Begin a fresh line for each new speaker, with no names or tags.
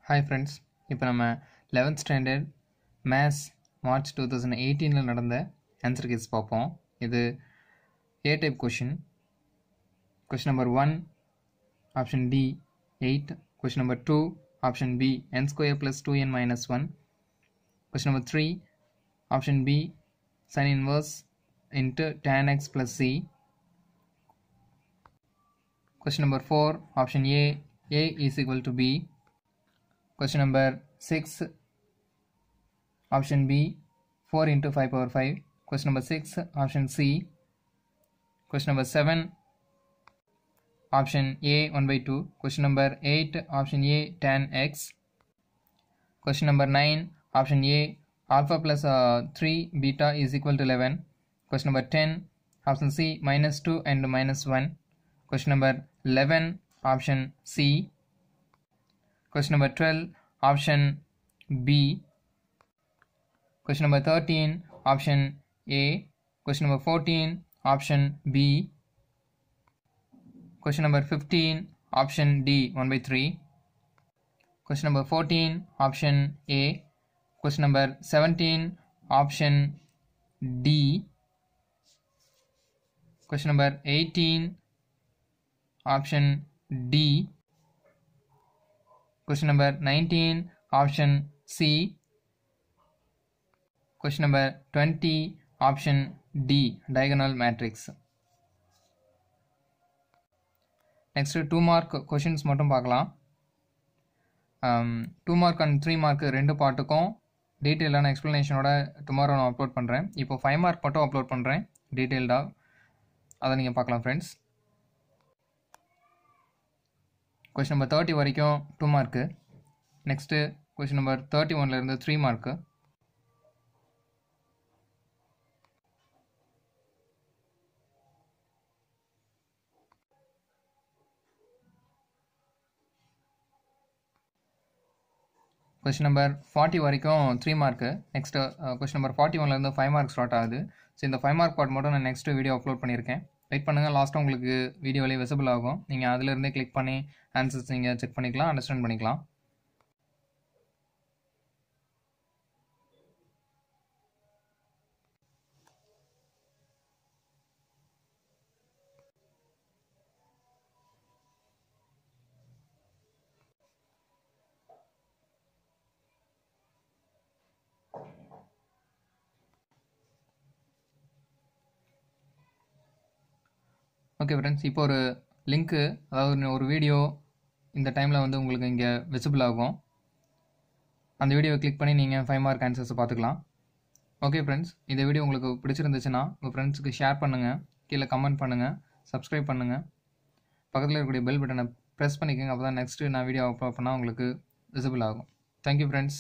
Hi friends, இப்போ நம்ம 11th standard Maths March 2018 நடந்த answer keys பார்ப்போம். இது A type question. Question number 1, option D, 8. Question number 2, option B, n square plus 2n minus 1. Question number 3, option B, sin inverse into tan x plus c. Question number 4, option A is equal to B. Question number 6, option B, 4 into 5 power 5. Question number 6, option C. Question number 7, option A, 1 by 2. Question number 8, option A, tan x. Question number 9, option A, alpha plus 3 beta is equal to 11. Question number 10, option C, minus 2 and minus 1. Question number 11, option C. Question number 12, option B. Question number 13, option A. Question number 14, option B. Question number 15, option D, 1 by 3. Question number 14, option A. Question number 17, option D. Question number 18, option D. Question number 19, option C. Question number 20, option D, diagonal matrix. Next 2 mark questions மட்டும் பார்க்கலாம். 2 mark and 3 mark ரெண்டு பார்ட்டுக்கும் டீட்டெயிலான எக்ஸ்ப்ளனேஷனோட tomorrow நான் upload பண்ணுறேன். இப்போ 5 mark மட்டும் upload பண்ணுறேன் டீட்டெயில்டாக, அதை நீங்கள் பார்க்கலாம் ஃப்ரெண்ட்ஸ். கொஷின் நம்பர் 30 வரைக்கும் 2 மார்க்கு. நெக்ஸ்ட்டு கொஷின் நம்பர் 31லேருந்து 3 மார்க்கு. கொஷின் நம்பர் 40 வரைக்கும் 3 மார்க்கு. நெக்ஸ்ட்டு கொஷின் நம்பர் 41லேருந்து 5 மார்க் ஸ்டார்ட் ஆகுது. ஸோ இந்த 5 மார்க் பார்ட் மட்டும் நான் நெக்ஸ்ட்டு வீடியோ அப்லோட் பண்ணியிருக்கேன். வெயிட் பண்ணுங்கள், லாஸ்ட்டாக உங்களுக்கு வீடியோவிலே விசிபிள் ஆகும். நீங்கள் அதிலிருந்தே கிளிக் பண்ணி ஆன்சர்ஸ் நீங்கள் செக் பண்ணிக்கலாம், அண்டர்ஸ்டாண்ட் பண்ணிக்கலாம். ஓகே ஃப்ரெண்ட்ஸ், இப்போ ஒரு லிங்க்கு, அதாவது ஒரு வீடியோ இந்த டைமில் வந்து உங்களுக்கு இங்கே விசிபிள் ஆகும். அந்த வீடியோவை கிளிக் பண்ணி நீங்கள் 5 மார்க் ஆன்சர்ஸை பார்த்துக்கலாம். ஓகே ஃப்ரெண்ட்ஸ், இந்த வீடியோ உங்களுக்கு பிடிச்சிருந்துச்சுன்னா உங்கள் ஃப்ரெண்ட்ஸுக்கு ஷேர் பண்ணுங்கள், கீழே கமெண்ட் பண்ணுங்கள், சப்ஸ்கிரைப் பண்ணுங்கள், பக்கத்தில் இருக்கக்கூடிய பெல் பட்டனை ப்ரெஸ் பண்ணிக்கோங்க. அப்போ தான் நெக்ஸ்ட்டு நான் வீடியோ அப்லோட் பண்ணால் உங்களுக்கு விசிபிள் ஆகும். Thank you friends.